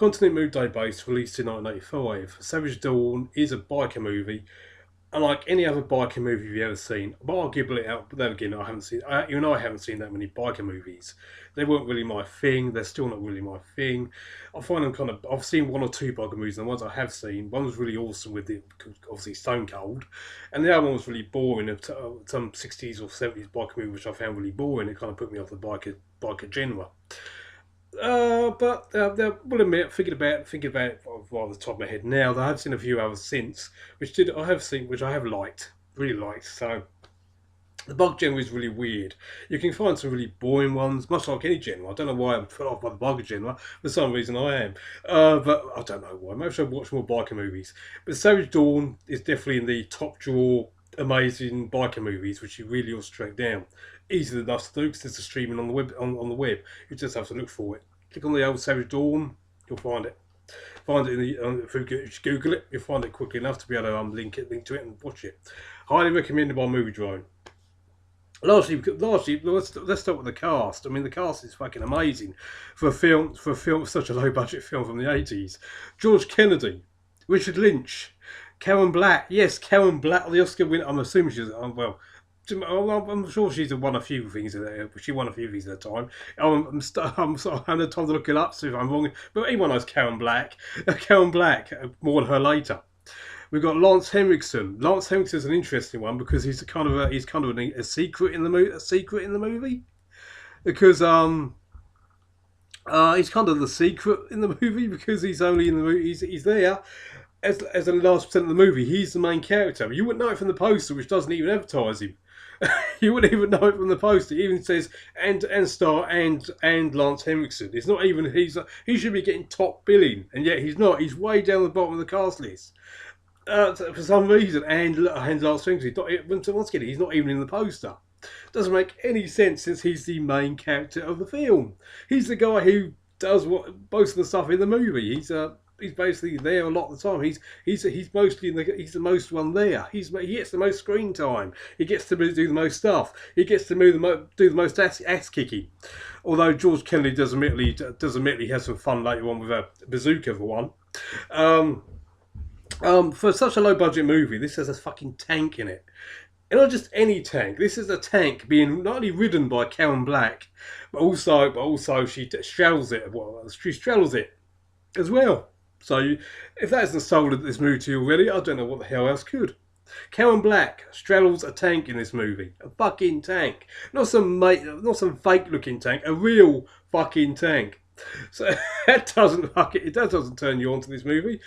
Continent Mood Day based, released in 1985. Savage Dawn is a biker movie, unlike any other biker movie you've ever seen. But arguably, but then again, I haven't seen. Even I haven't seen that many biker movies. They weren't really my thing. They're still not really my thing. I find them kind of. I've seen one or two biker movies, and the ones I have seen, one was really awesome with it, obviously Stone Cold, and the other one was really boring. Some 60s or 70s biker movie, which I found really boring. It kind of put me off the biker genre. But we'll admit, thinking about it right at the top of my head now, I have seen a few others since, which I have liked, really liked. So the bug genre is really weird. You can find some really boring ones, much like any genre. I don't know why I'm put off by the bug genre. For some reason, I am. But I don't know why. Maybe I should watch more biker movies. But Savage Dawn is definitely in the top drawer amazing biker movies, which you really ought to track down. Easy enough to do because it's streaming on the web. On the web, you just have to look for it. Click on the old Savage Dawn, you'll find it. Find it in the if you Google it, you'll find it quickly enough to be able to link to it and watch it. Highly recommended by Moviedrone. Largely, let's start with the cast. I mean, the cast is fucking amazing for a film, such a low budget film from the 80s. George Kennedy, Richard Lynch, Karen Black. Yes, Karen Black, the Oscar winner. I'm assuming she's well. I'm sure she's won a few things. She won a few things at the time. I'm having time to look it up, so if I'm wrong. But anyone knows Karen Black. Karen Black. More on her later. We've got Lance Hendrickson. Lance Hendrickson is an interesting one because he's kind of a secret in the movie. A secret in the movie because he's kind of the secret in the movie because he's only in the movie. He's there as the last percent of the movie. He's the main character. You wouldn't know it from the poster, which doesn't even advertise him. You wouldn't even know it from the poster. It even says and star and Lance Hendrickson. It's not even he should be getting top billing, and yet he's not. He's way down the bottom of the cast list for some reason. And Lance Hendrickson, once again, he's not even in the poster. Doesn't make any sense since he's the main character of the film. He's the guy who does most of the stuff in the movie. He's basically there a lot of the time. He's mostly he's the most one there. He gets the most screen time. He gets to do the most stuff. He gets to do the most ass kicking. Although George Kennedy does admit he has some fun later on with a bazooka for one. For such a low budget movie, this has a fucking tank in it. And not just any tank. This is a tank being not only ridden by Karen Black, but also she straddles it. Well, she straddles it as well. So, if that hasn't sold this movie to you already, I don't know what the hell else could. Karen Black straddles a tank in this movie. A fucking tank. Not some fake looking tank. A real fucking tank. So, that doesn't turn you on to this movie.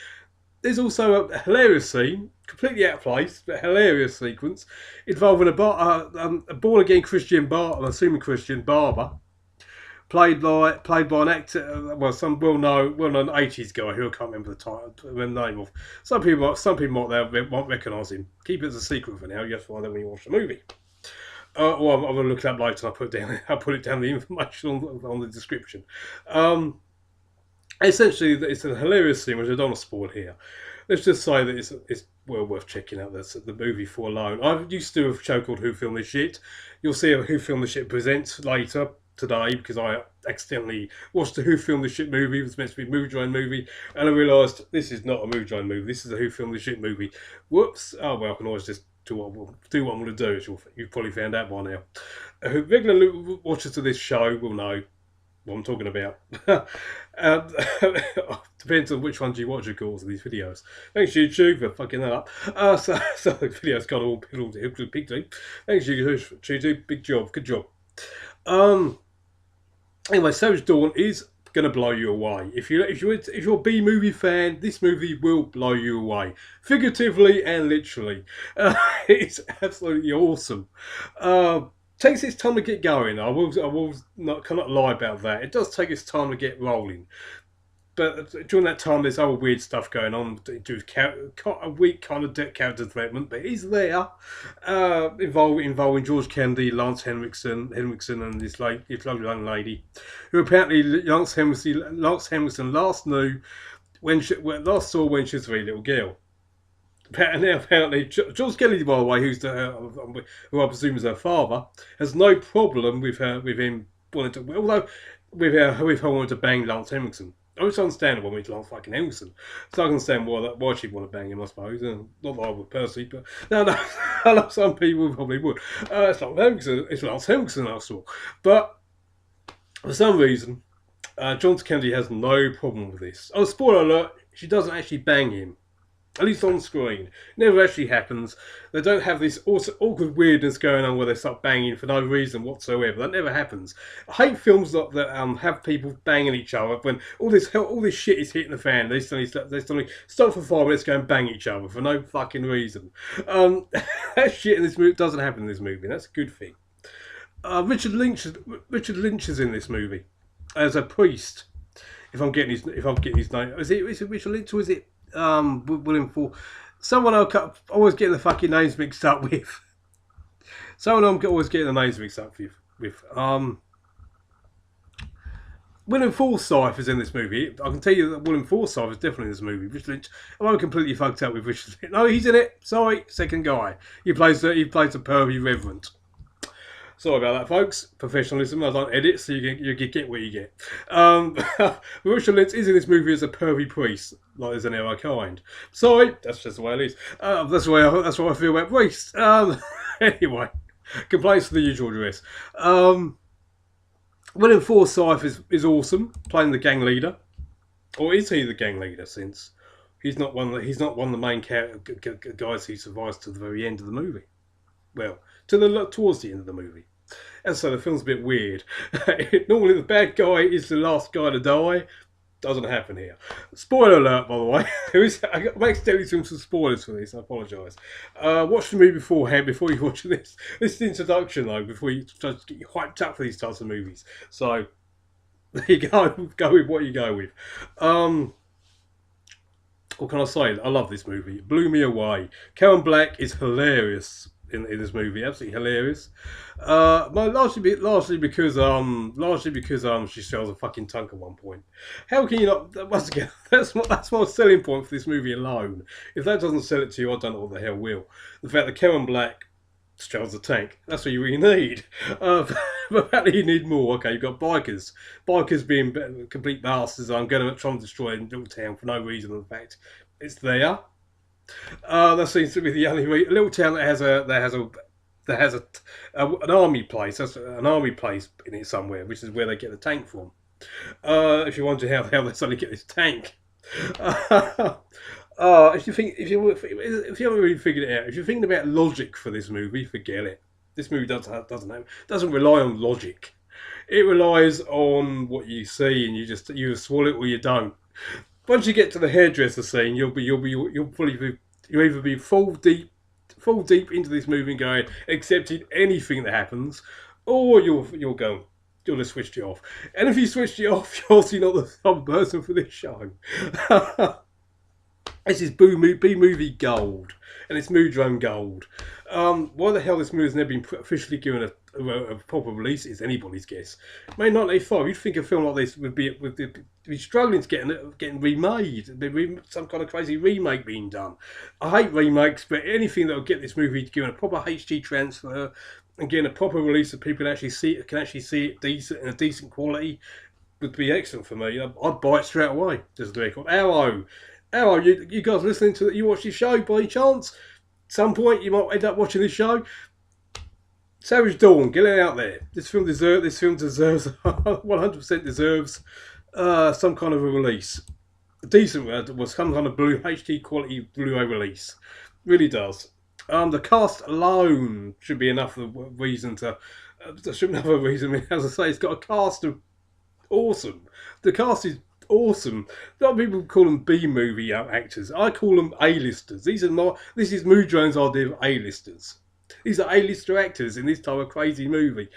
There's also a hilarious scene, completely out of place, but hilarious sequence, involving a born-again Christian I'm assuming Christian barber, played by an actor, some well-known 80s guy who I can't remember the name of. Some people might recognise him. Keep it as a secret for now. You have to find out when you watch the movie. Or I'm going to look it up later and I'll put it down the information on the description. Essentially, it's a hilarious scene, which I don't want to spoil here. Let's just say that it's well worth checking out the movie for alone. I used to do a show called Who Filmed This Shit. You'll see a Who Filmed This Shit presents later today because I accidentally watched the Who Filmed This Shit movie. It was meant to be a Moviedrone movie, and I realised this is not a Moviedrone movie. This is a Who Filmed This Shit movie. Whoops! Oh well, I can always just do what I'm going to do. As you've probably found out by now. Regular watchers of this show will know what I'm talking about. Depends on which ones you watch, of course, of these videos. Thanks, YouTube, for fucking that up. So the video's got all big deep. Thanks, YouTube. Big job. Good job. Anyway, Savage Dawn is going to blow you away. If you're a B movie fan, this movie will blow you away, figuratively and literally. It's absolutely awesome. Takes its time to get going. I cannot lie about that. It does take its time to get rolling. But during that time, there's other weird stuff going on. A weak kind of character development, but he's there. Involving George Kennedy, Lance Hendrickson, and this lovely young lady, who apparently Lance Hendrickson last saw when she was a very little girl. Apparently, George Kennedy, by the way, who I presume is her father, has no problem with him wanting to, although with her wanting to bang Lance Hendrickson. Oh, it's understandable when it's like fucking Hendrickson. So I can understand why she'd want to bang him, I suppose. Not that I would personally, but no, I know some people probably would. It's not Hendrickson. It's Lance Hendrickson, after all. But for some reason, John Kennedy has no problem with this. Oh, spoiler alert! She doesn't actually bang him. At least on screen. It never actually happens. They don't have this awkward weirdness going on where they start banging for no reason whatsoever. That never happens. I hate films that have people banging each other when all this shit is hitting the fan. They suddenly stop for 5 minutes, go and bang each other for no fucking reason. That shit in this movie doesn't happen in this movie. And that's a good thing. Richard Lynch is in this movie as a priest. If I'm getting his name, is it Richard Lynch or is it William Fall? Someone I always getting the fucking names mixed up with. Someone I'm always getting the names mixed up with. William Forsythe is in this movie. I can tell you that William Forsythe is definitely in this movie. Richard Lynch, I'm completely fucked up with Richard Lynch. No, he's in it. Sorry, second guy. He plays the pervy reverend. Sorry about that, folks. Professionalism. I don't edit, so you get what you get. Richard Lynch is in this movie as a pervy priest, like there's an other kind. Sorry, that's just the way it is. That's what I feel about priests. Anyway, complaints for the usual address. William Forsythe is awesome, playing the gang leader, or is he the gang leader? Since he's not one of the main guys who survives to the very end of the movie. Well, towards the end of the movie. And so the film's a bit weird. Normally the bad guy is the last guy to die. Doesn't happen here. Spoiler alert, by the way. I'm accidentally doing some spoilers for this. I apologise. Watch the movie beforehand before you watch this. This is the introduction, though, before you start to get hyped up for these types of movies. So there you go. Go with what you go with. What can I say? I love this movie. It blew me away. Karen Black is hilarious in this movie, absolutely hilarious. Largely because she sells a fucking tunk at one point. How can you not? Once again, that's my selling point for this movie alone. If that doesn't sell it to you, I don't know what the hell will. The fact that Karen Black sells a tank, that's what you really need. But apparently you need more. Okay, you've got bikers being complete bastards. I'm going to try and destroy a little town for no reason. In fact, it's there. That seems to be the only little town that has an army place. That's an army place in it somewhere, which is where they get the tank from. If you wonder how the hell they suddenly get this tank, if you haven't really figured it out, if you're thinking about logic for this movie, forget it. This movie doesn't rely on logic. It relies on what you see, and you swallow it or you don't. Once you get to the hairdresser scene, you'll either be full deep into this movie and going accepting anything that happens, or you'll just switch it off. And if you switched it off, you're obviously not the type of person for this show. This is B movie gold, and it's Moviedrone gold. Why the hell this movie's never been officially given a proper release is anybody's guess. May 1985, you'd think a film like this would be struggling to getting remade. There'd be some kind of crazy remake being done. I hate remakes, but anything that will get this movie given a proper HD transfer and getting a proper release that people can actually see it decent in a decent quality would be excellent for me. I'd buy it straight away. Just the record. Arrow, you guys listening to it? You watch this show by any chance? At some point you might end up watching this show. Savage Dawn, get it out there. This film deserves 100% deserves some kind of a release. A decent was some kind of HD quality Blu-ray release. Really does. The cast alone should be enough of a reason to. As I say, it's got a cast of awesome. The cast is awesome. A lot of people call them B-movie actors. I call them A-listers. This is Moviedrone's idea of A-listers. These are A-lister actors in this type of crazy movie.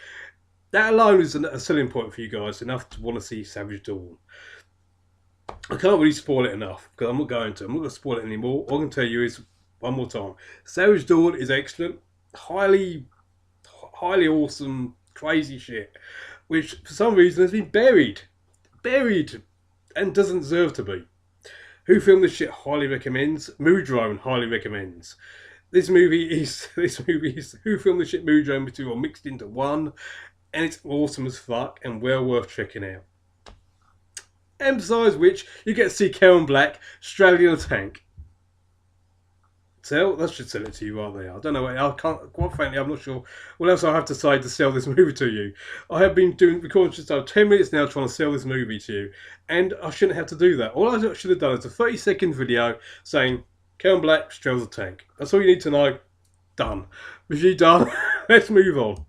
That alone is a selling point for you guys, enough to want to see Savage Dawn. I can't really spoil it enough, because I'm not going to spoil it anymore. All I can tell you is, one more time, Savage Dawn is excellent. Highly awesome, crazy shit, which for some reason has been buried, and doesn't deserve to be. Who Filmed This Shit highly recommends. Moviedrone highly recommends. This movie is Who Filmed This Shit, Moviedrone, the two are mixed into one, and it's awesome as fuck and well worth checking out. Emphasise which, you get to see Karen Black straddling a tank. Sell? That should sell it to you right there. I don't know. I can't. Quite frankly, I'm not sure what else I have to say to sell this movie to you. I have been recording just over 10 minutes now trying to sell this movie to you, and I shouldn't have to do that. All I should have done is a 30-second video saying Karen Black straddles a tank. That's all you need to know. Done. With you done, let's move on.